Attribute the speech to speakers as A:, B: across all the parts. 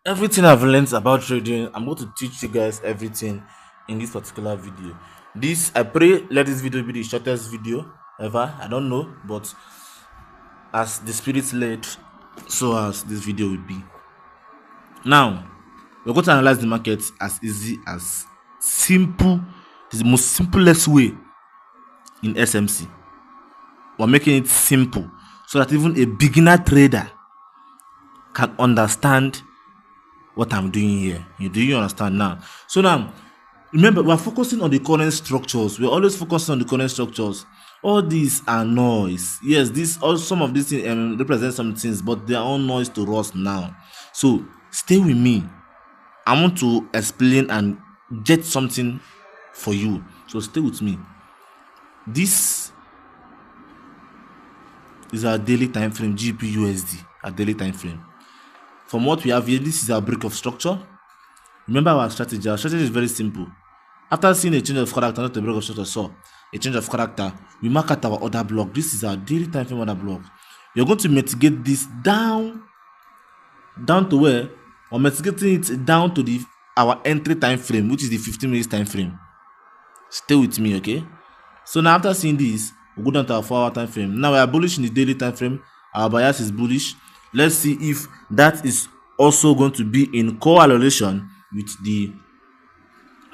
A: everything I've learned about trading, I'm going to teach you guys everything in this particular video. I pray let this video be the shortest video ever. I don't know, but as the spirit led, so as this video will be. Now we're going to analyze the market as easy as simple. It's the most simplest way in SMC. We're making it simple so that even a beginner trader can understand what I'm doing here. Do you understand now? So now, remember, we're focusing on the current structures. We're always focusing on the current structures. All these are noise. Yes, some of these things represent some things, but they are all noise to us now. So stay with me. I want to explain and get something for you. So stay with me. This is our daily time frame, GBUSD, our daily time frame. From what we have here, this is our break of structure. Remember our strategy. Our strategy is very simple. After seeing a change of character, not a break of structure, so a change of character, we mark out our order block. This is our daily time frame order block. We are going to mitigate this down to where? We're mitigating it down to our entry time frame, which is the 15 minutes time frame. Stay with me, okay? So now after seeing this, we'll go down to our 4-hour time frame. Now we are bullish in the daily time frame. Our bias is bullish. Let's see if that is also going to be in correlation with the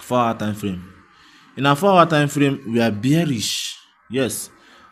A: 4-hour time frame. In our 4-hour time frame, we are bearish. Yes,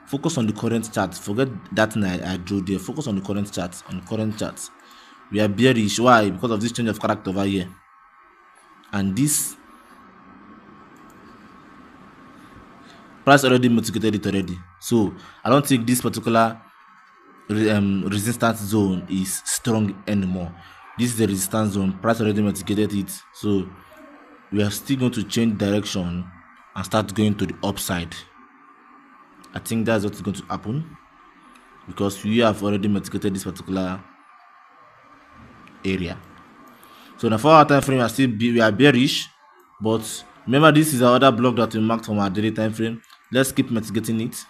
A: focus on the current chart. Forget that thing I drew there. Focus on the current chart. We are bearish. Why? Because of this change of character over here. And this price already mitigated it already. So I don't think this particular resistance zone is strong anymore. This is the resistance zone. Price already mitigated it. So we are still going to change direction and start going to the upside. I think that's what's going to happen because we have already mitigated this particular area. So in the 4-hour time frame, we are bearish, but remember this is our other block that we marked from our daily time frame. Let's keep mitigating it.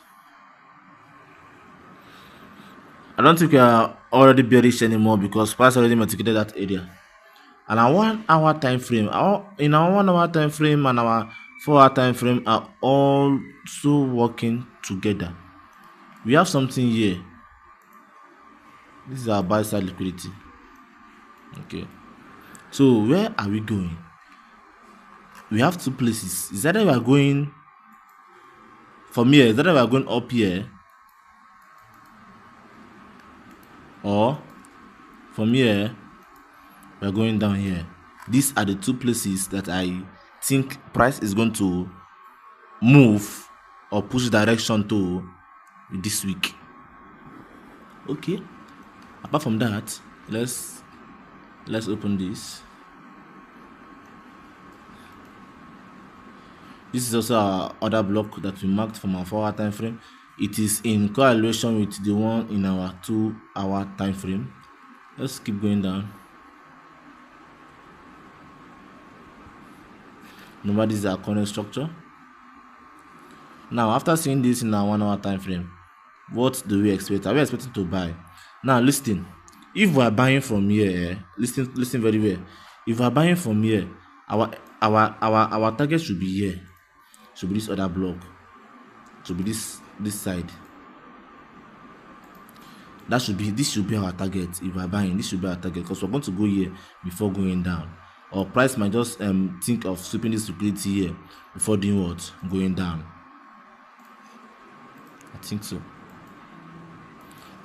A: I don't think we are already bearish anymore because price already mitigated that area. And our 1-hour time frame, in our 1-hour time frame and our 4-hour time frame are also working together. We have something here. This is our buy side liquidity. Okay. So where are we going? We have two places. Is that we are going from here? Is that we are going up here? Or from here we are going down here? These are the two places that I think price is going to move or push direction to this week. Okay. Apart from that, let's open this. This is also our other block that we marked from our 4-hour time frame. It is in correlation with the one in our 2-hour time frame. Let's keep going down. Remember, this is our current structure. Now, after seeing this in our 1-hour time frame, what do we expect? Are we expecting to buy? Now, listen. If we are buying from here, listen very well. If we are buying from here, our target should be here. Should be this other block. Should be this side. This should be our target. If we are buying, this should be our target because we're going to go here before going down. Or price might just think of sweeping this liquidity here before doing what? Going down. I think so.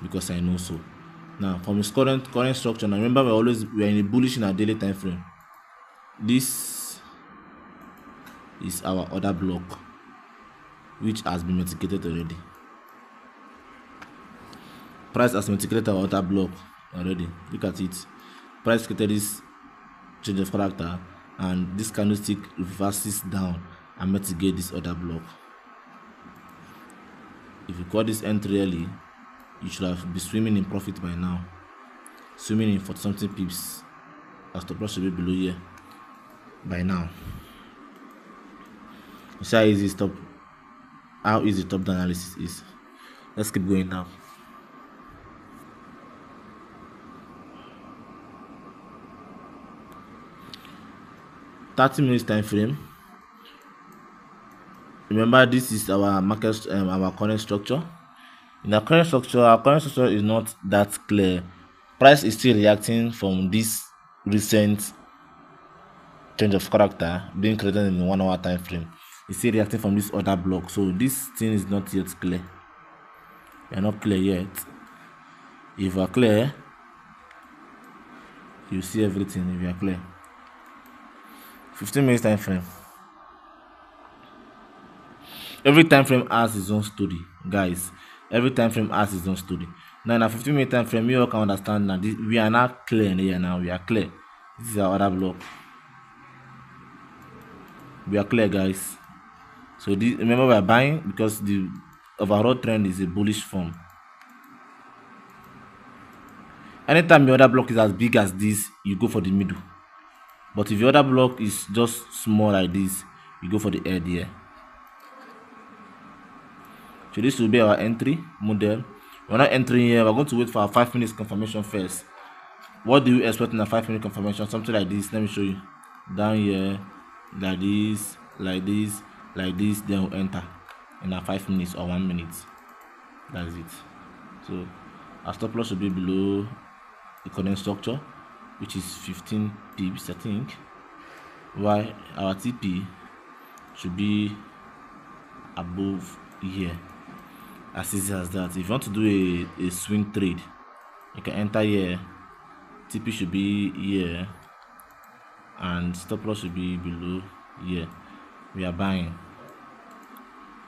A: Because I know so. Now from its current structure, now remember we are in a bullish in our daily time frame. This is our other block, which has been mitigated already. Price has mitigated our other block already. Look at it. Price created this change of character, and this candlestick reverses down and mitigate this other block. If you call this entry early, you should have been swimming in profit by now. Swimming in 40 something pips. Our stop loss should be below here by now. You see how easy top down analysis is. Let's keep going now. 30 minutes time frame. Remember, this is our market, our current structure. In our current structure is not that clear. Price is still reacting from this recent change of character being created in the 1 hour time frame. It's still reacting from this other block, so this thing is not yet clear. We are not clear yet. If we are clear, you see everything. If you are clear, 15 minutes time frame. Every time frame has its own story, guys. Every time frame has its own story. Now in a 15-minute time frame, you all can understand that we are not clear here now. We are clear. This is our other block. We are clear, guys. So this, remember, we are buying because the overall trend is a bullish form. Anytime your other block is as big as this, you go for the middle. But if your other block is just small like this, you go for the head here. So this will be our entry model. We're not entering here. We're going to wait for our 5 minutes confirmation first. What do you expect in a 5-minute confirmation? Something like this. Let me show you. Down here, like this, like this, like this. Then we'll enter in a 5 minutes or 1 minute. That's it. So our stop loss will be below the current structure, which is 15 pips, I think. While our TP should be above here. As easy as that. If you want to do a swing trade, you can enter here. TP should be here, and stop loss should be below here. We are buying.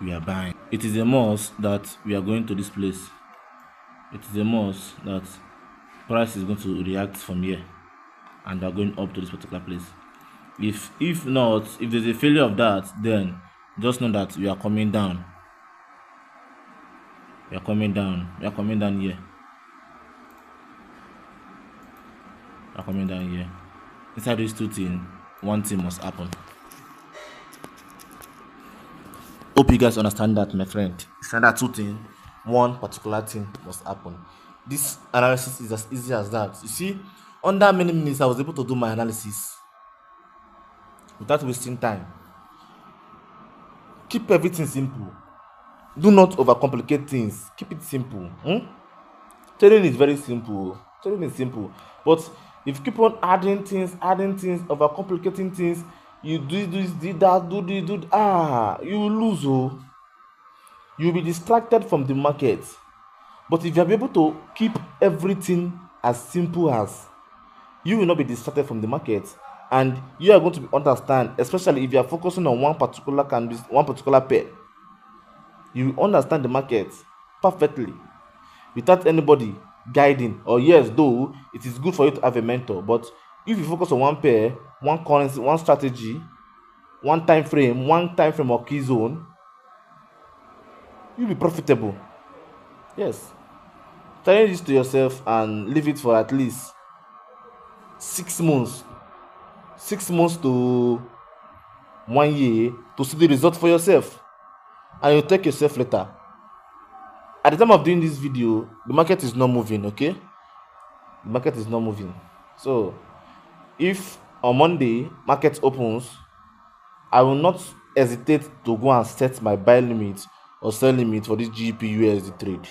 A: We are buying. It is a must that we are going to this place. It is a must that price is going to react from here, and we are going up to this particular place. If not, if there's a failure of that, then just know that we are coming down. We are coming down. We are coming down here. We are coming down here. Inside these two things, one thing must happen. Hope you guys understand that, my friend. Inside that two things, one particular thing must happen. This analysis is as easy as that. You see, under many minutes, I was able to do my analysis without wasting time. Keep everything simple. Do not overcomplicate things. Keep it simple. Trading is very simple. Trading is simple. But if you keep on adding things, overcomplicating things, you do this, do that, do you will lose. You will be distracted from the market. But if you are able to keep everything as simple as, you will not be distracted from the market, and you are going to understand, especially if you are focusing on one particular pair. You will understand the market perfectly without anybody guiding. Or yes, though it is good for you to have a mentor, but if you focus on one pair, one currency, one strategy, one time frame or key zone, you'll be profitable. Yes. Challenge this to yourself and leave it for at least 6 months. 6 months to 1 year to see the result for yourself. And you take yourself later. At the time of doing this video, the market is not moving, okay? The market is not moving. So if on Monday market opens, I will not hesitate to go and set my buy limit or sell limit for this GBP-USD trade,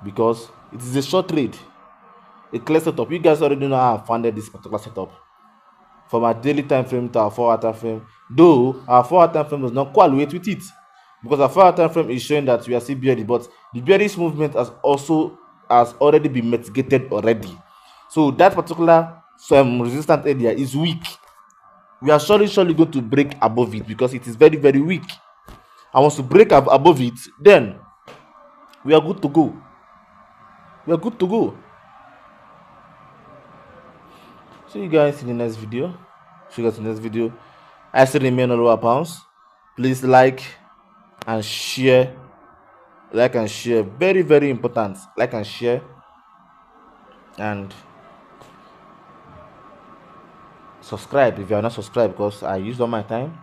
A: because it is a short trade, a clear setup. You guys already know how I funded this particular setup, from our daily time frame to our 4-hour time frame. Though our 4-hour time frame does not correlate with it, because our 4-hour time frame is showing that we are still bearish, but the bearish movement has already been mitigated already. So that particular resistant area is weak. We are surely going to break above it, because it is very, very weak. And once we break above it, then we are good to go. We are good to go. See you guys in the next video. I still remain OLUWA-POUNDS. Please like and share. Very, very important. Like and share. And subscribe if you are not subscribed, because I used all my time.